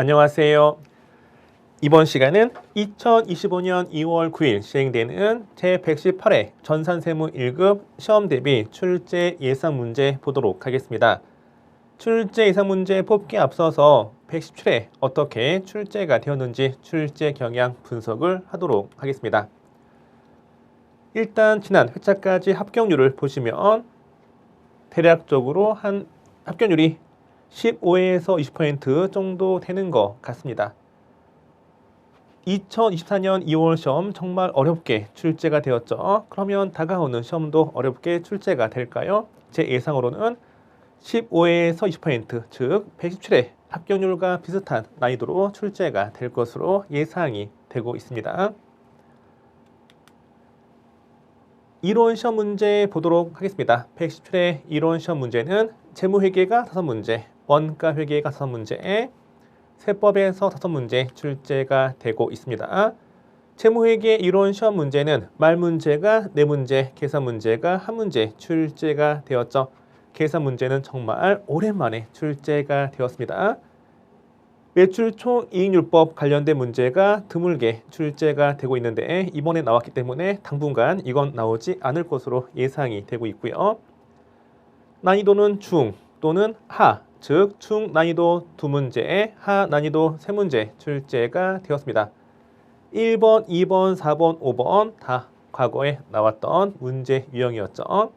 안녕하세요. 이번 시간은 2025년 2월 9일 시행되는 제118회 전산세무 1급 시험 대비 출제 예상 문제 보도록 하겠습니다. 출제 예상 문제 뽑기에 앞서서 117회 어떻게 출제가 되었는지 출제 경향 분석을 하도록 하겠습니다. 일단 지난 회차까지 합격률을 보시면 대략적으로 한 합격률이 15에서 20% 정도 되는 것 같습니다. 2024년 2월 시험 정말 어렵게 출제가 되었죠. 그러면 다가오는 시험도 어렵게 출제가 될까요? 제 예상으로는 15에서 20%, 즉 117회 합격률과 비슷한 난이도로 출제가 될 것으로 예상이 되고 있습니다. 이론 시험 문제 보도록 하겠습니다. 117회 이론 시험 문제는 재무회계가 5문제, 원가회계가 5문제, 세법에서 5문제 출제가 되고 있습니다. 재무회계 이론 시험 문제는 말 문제가 4문제, 계산 문제가 1문제 출제가 되었죠. 계산 문제는 정말 오랜만에 출제가 되었습니다. 매출 총이익률법 관련된 문제가 드물게 출제가 되고 있는데 이번에 나왔기 때문에 당분간 이건 나오지 않을 것으로 예상이 되고 있고요. 난이도는 중 또는 하, 즉 중 난이도 2문제, 하 난이도 3문제 출제가 되었습니다. 1번, 2번, 4번, 5번 다 과거에 나왔던 문제 유형이었죠.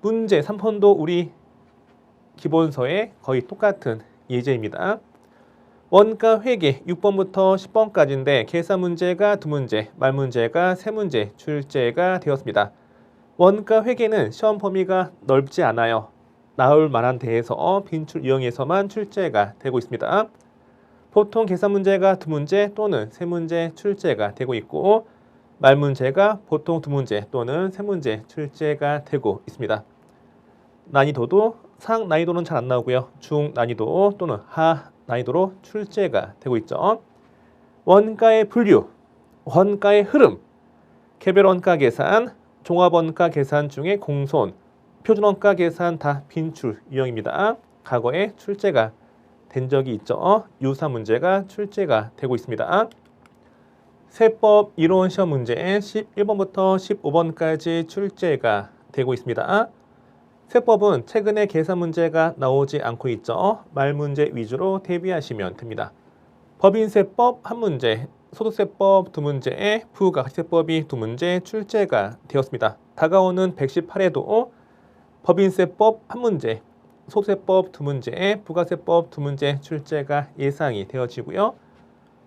문제 3번도 우리 기본서에 거의 똑같은 예제입니다. 원가 회계 6번부터 10번까지인데 계산 문제가 2문제, 말 문제가 3문제 출제가 되었습니다. 원가 회계는 시험 범위가 넓지 않아요. 나올 만한 데에서 빈출 유형에서만 출제가 되고 있습니다. 보통 계산 문제가 2문제 또는 3문제 출제가 되고 있고 말 문제가 보통 2문제 또는 3문제 출제가 되고 있습니다. 난이도도 상 난이도는 잘 안 나오고요. 중 난이도 또는 하 난이도로 출제가 되고 있죠. 원가의 분류, 원가의 흐름, 개별 원가 계산, 종합 원가 계산 중에 공손, 표준 원가 계산 다 빈출 유형입니다. 과거에 출제가 된 적이 있죠. 유사 문제가 출제가 되고 있습니다. 세법 이론 시험 문제 11번부터 15번까지 출제가 되고 있습니다. 세법은 최근에 계산 문제가 나오지 않고 있죠. 말 문제 위주로 대비하시면 됩니다. 법인세법 1문제, 소득세법 2문제, 부가가치세법이 2문제 출제가 되었습니다. 다가오는 118회도 법인세법 1문제, 소득세법 2문제, 부가세법 2문제 출제가 예상이 되어지고요.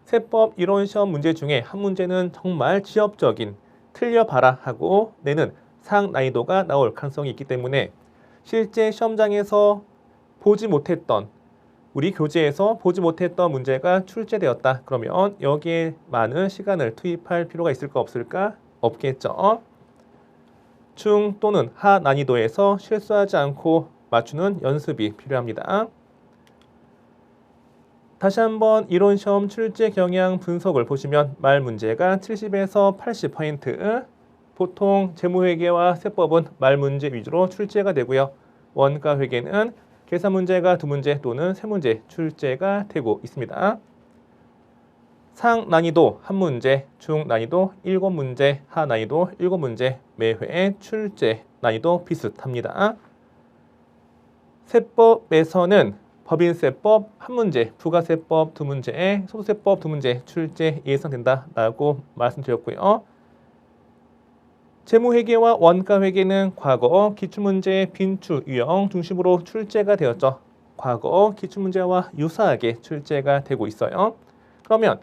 세법 이론 시험 문제 중에 한 문제는 정말 지엽적인 틀려봐라 하고 내는 상 난이도가 나올 가능성이 있기 때문에 실제 시험장에서 보지 못했던 우리 교재에서 보지 못했던 문제가 출제되었다. 그러면 여기에 많은 시간을 투입할 필요가 있을까 없을까? 없겠죠. 중 또는 하 난이도에서 실수하지 않고 맞추는 연습이 필요합니다. 다시 한번 이론 시험 출제 경향 분석을 보시면 말 문제가 70에서 80%, 보통 재무회계와 세법은 말 문제 위주로 출제가 되고요. 원가 회계는 계산 문제가 2문제 또는 3문제 출제가 되고 있습니다. 상 난이도 1문제, 중 난이도 7문제, 하 난이도 7문제, 매회 출제 난이도 비슷합니다. 세법에서는 법인세법 1문제, 부가세법 2문제, 소득세법 2문제 출제 예상된다라고 말씀드렸고요. 재무회계와 원가회계는 과거 기출문제의 빈출 유형 중심으로 출제가 되었죠. 과거 기출문제와 유사하게 출제가 되고 있어요. 그러면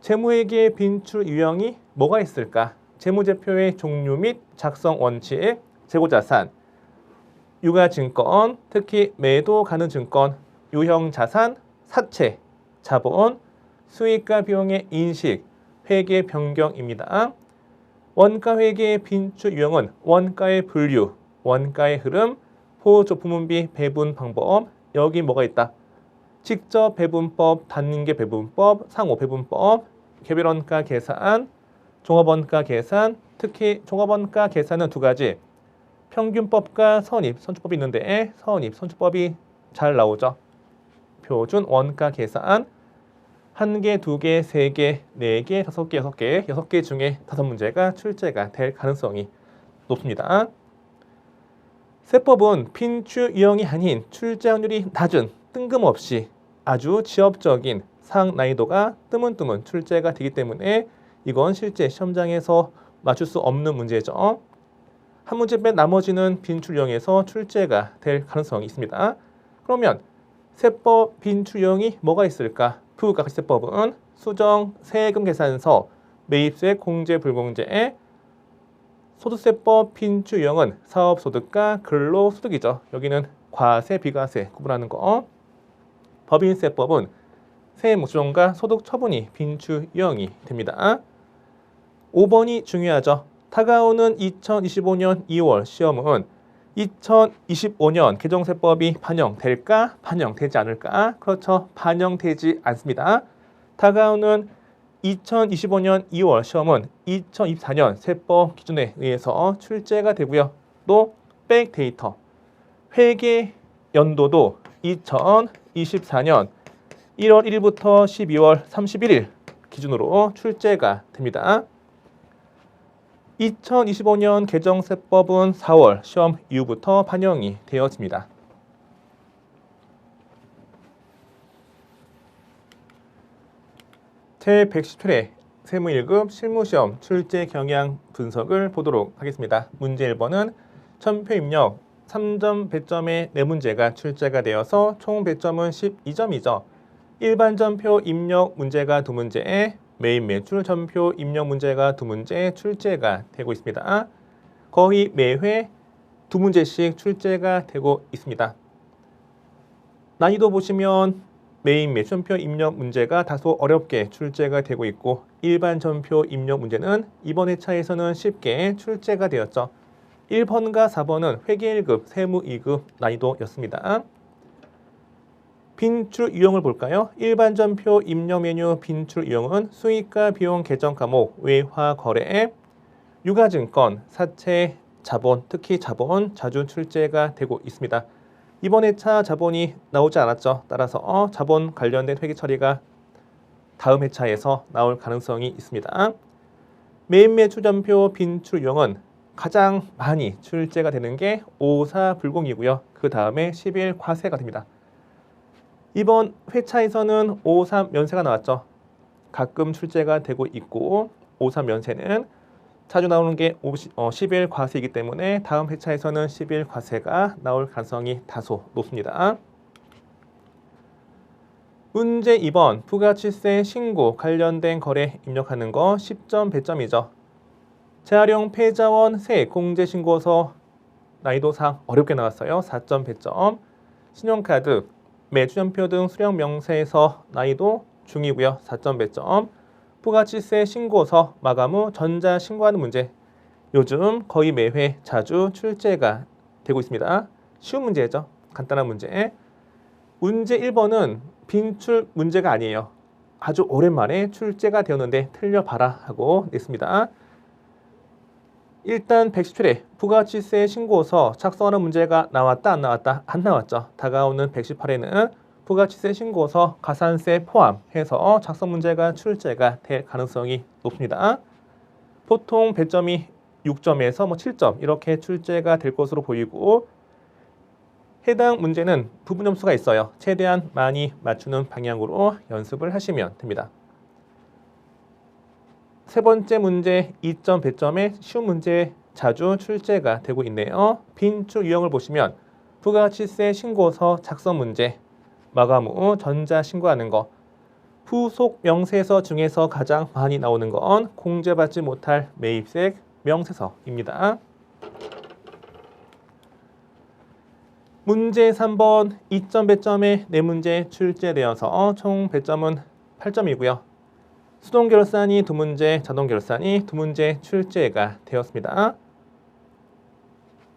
재무회계의 빈출 유형이 뭐가 있을까? 재무제표의 종류 및 작성 원칙, 재고자산, 유가증권, 특히 매도 가능 증권, 유형자산, 사채, 자본, 수익과 비용의 인식, 회계 변경입니다. 원가회계의 빈출 유형은 원가의 분류, 원가의 흐름, 보조부문비 배분 방법, 여기 뭐가 있다? 직접 배분법, 단계 배분법, 상호 배분법, 개별원가 계산, 종합원가 계산, 특히 종합원가 계산은 2가지, 평균법과 선입, 선출법이 있는데 선입, 선출법이 잘 나오죠. 표준 원가 계산 1개, 2개, 3개, 4개, 5개, 6개, 6개 중에 5문제가 출제가 될 가능성이 높습니다. 세법은 빈출 유형이 아닌 출제 확률이 낮은 뜬금없이 아주 지엽적인 상난이도가 뜨문뜨문 출제가 되기 때문에 이건 실제 시험장에서 맞출 수 없는 문제죠. 한 문제 뺀 나머지는 빈출 유형에서 출제가 될 가능성이 있습니다. 그러면 세법 빈출 유형이 뭐가 있을까? 부가가치세법은 수정, 세금 계산서, 매입세, 공제, 불공제, 소득세법 빈출 유형은 사업소득과 근로소득이죠. 여기는 과세, 비과세 구분하는 거. 법인세법은 세무조정과 소득 처분이 빈출 유형이 됩니다. 5번이 중요하죠. 다가오는 2025년 2월 시험은 2025년 개정세법이 반영될까? 반영되지 않을까? 그렇죠. 반영되지 않습니다. 다가오는 2025년 2월 시험은 2024년 세법 기준에 의해서 출제가 되고요. 또 백데이터 회계 연도도 2024년 1월 1일부터 12월 31일 기준으로 출제가 됩니다. 2025년 개정세법은 4월 시험 이후부터 반영이 되어집니다. 제117회 세무 1급 실무시험 출제 경향 분석을 보도록 하겠습니다. 문제 1번은 전표 입력 3점 배점의 4문제가 출제가 되어서 총 배점은 12점이죠. 일반 전표 입력 문제가 2문제에 매입 매출 전표 입력 문제가 2문제 출제가 되고 있습니다. 거의 매회 2문제씩 출제가 되고 있습니다. 난이도 보시면 매입 매출 전표 입력 문제가 다소 어렵게 출제가 되고 있고 일반 전표 입력 문제는 이번 회차에서는 쉽게 출제가 되었죠. 1번과 4번은 회계 1급, 세무 2급 난이도였습니다. 빈출 유형을 볼까요? 일반 전표 입력 메뉴 빈출 유형은 수익과 비용 계정 과목, 외화 거래, 유가증권, 사채, 자본, 특히 자본 자주 출제가 되고 있습니다. 이번 회차 자본이 나오지 않았죠. 따라서 자본 관련된 회계 처리가 다음 회차에서 나올 가능성이 있습니다. 매입 매출 전표 빈출 유형은 가장 많이 출제가 되는 게 54불공이고요. 그 다음에 11 과세가 됩니다. 이번 회차에서는 53 면세가 나왔죠. 가끔 출제가 되고 있고 53 면세는 자주 나오는 게 11 과세이기 때문에 다음 회차에서는 11 과세가 나올 가능성이 다소 높습니다. 문제 2번 부가치세 신고 관련된 거래 입력하는 거 10점 배점이죠. 재활용 폐자원 세액 공제신고서 난이도상 어렵게 나왔어요. 4점 배점. 신용카드, 매출연표 등 수령 명세에서 난이도 중이고요. 4점 배점. 부가치세 신고서 마감 후 전자 신고하는 문제. 요즘 거의 매회 자주 출제가 되고 있습니다. 쉬운 문제죠. 간단한 문제. 문제 1번은 빈출 문제가 아니에요. 아주 오랜만에 출제가 되었는데 틀려봐라 하고 냈습니다. 일단 117회 부가치세 신고서 작성하는 문제가 나왔다 안 나왔다? 안 나왔죠. 다가오는 118회는 부가치세 신고서 가산세 포함해서 작성 문제가 출제가 될 가능성이 높습니다. 보통 배점이 6점에서 7점 이렇게 출제가 될 것으로 보이고 해당 문제는 부분 점수가 있어요. 최대한 많이 맞추는 방향으로 연습을 하시면 됩니다. 세 번째 문제 2점 배점의 쉬운 문제 자주 출제가 되고 있네요. 빈출 유형을 보시면 부가치세 신고서 작성 문제, 마감 후 전자 신고하는 거, 후속 명세서 중에서 가장 많이 나오는 건 공제받지 못할 매입세 명세서입니다. 문제 3번 2점 배점의 4문제 출제되어서 총 배점은 8점이고요. 수동결산이 2문제, 자동결산이 2문제 출제가 되었습니다.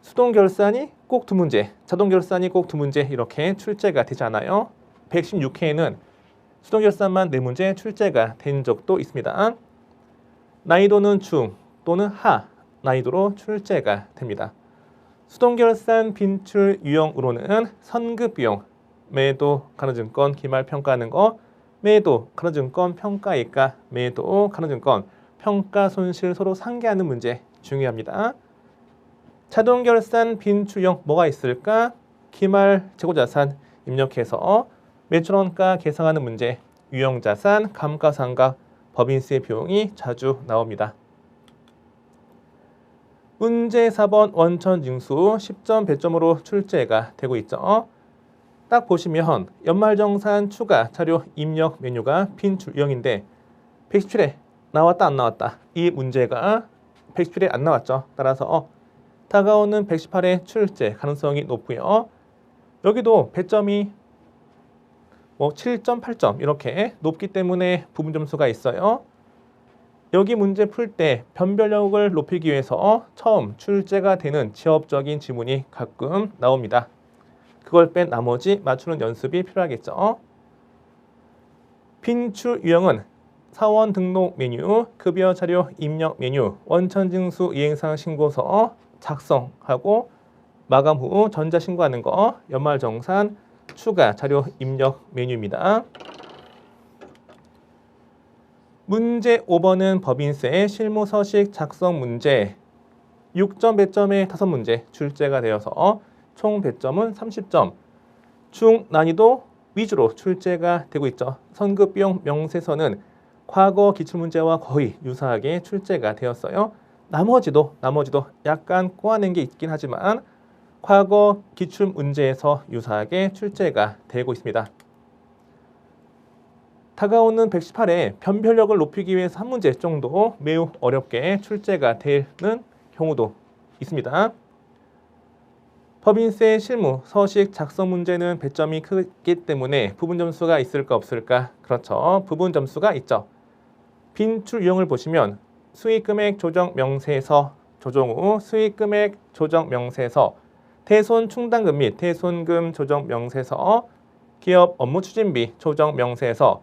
수동결산이 꼭 2문제, 자동결산이 꼭 2문제 이렇게 출제가 되지 않아요. 116회에는 수동결산만 4문제 출제가 된 적도 있습니다. 난이도는 중 또는 하 난이도로 출제가 됩니다. 수동결산 빈출 유형으로는 선급비용, 매도 가능증권 기말 평가하는 거 매도 가능증권 평가이가 매도 가능증권 평가 손실 서로 상계하는 문제 중요합니다. 자동 결산 빈출형 뭐가 있을까? 기말 재고자산 입력해서 매출원가 계상하는 문제 유형자산 감가상각 법인세 비용이 자주 나옵니다. 문제 4번 원천징수 10점 배점으로 출제가 되고 있죠. 딱 보시면 연말정산 추가 자료 입력 메뉴가 빈출 유형인데 117에 나왔다 안 나왔다 이 문제가 117에 안 나왔죠. 따라서 다가오는 118의 출제 가능성이 높고요. 여기도 배점이 7점, 8점 이렇게 높기 때문에 부분 점수가 있어요. 여기 문제 풀 때 변별력을 높이기 위해서 처음 출제가 되는 지엽적인 지문이 가끔 나옵니다. 그걸 뺀 나머지 맞추는 연습이 필요하겠죠. 빈출 유형은 사원 등록 메뉴, 급여 자료 입력 메뉴, 원천징수 이행사항 신고서 작성하고 마감 후 전자신고하는 거, 연말정산 추가 자료 입력 메뉴입니다. 문제 5번은 법인세 실무서식 작성 문제 6점 배점의 5문제 출제가 되어서 총 배점은 30점 중난이도 위주로 출제가 되고 있죠. 선급비용 명세서는 과거 기출문제와 거의 유사하게 출제가 되었어요. 나머지도 약간 꼬아낸 게 있긴 하지만 과거 기출문제에서 유사하게 출제가 되고 있습니다. 다가오는 118에 변별력을 높이기 위해서 한 문제 정도 매우 어렵게 출제가 되는 경우도 있습니다. 법인세 실무 서식 작성 문제는 배점이 크기 때문에 부분 점수가 있을까 없을까? 그렇죠. 부분 점수가 있죠. 빈출 유형을 보시면 수익금액 조정 명세서 조정 후 수익금액 조정 명세서 대손 충당금 및 대손금 조정 명세서 기업 업무 추진비 조정 명세서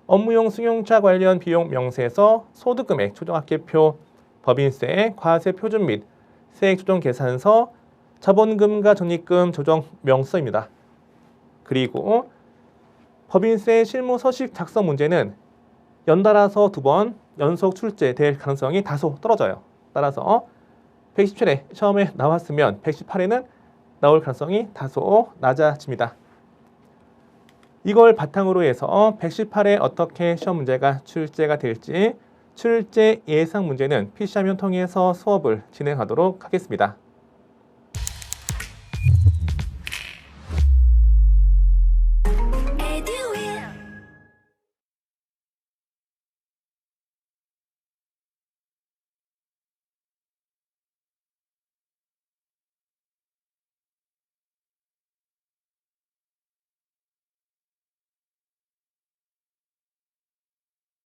업무용 승용차 관련 비용 명세서 소득금액 조정합계표 법인세 과세 표준 및 세액 조정 계산서 자본금과 적립금 조정 명서입니다. 그리고 법인세 실무 서식 작성 문제는 연달아서 2번 연속 출제될 가능성이 다소 떨어져요. 따라서 117회 처음에 나왔으면 118회는 나올 가능성이 다소 낮아집니다. 이걸 바탕으로 해서 118회 어떻게 시험 문제가 출제가 될지 출제 예상 문제는 PC화면 통해서 수업을 진행하도록 하겠습니다.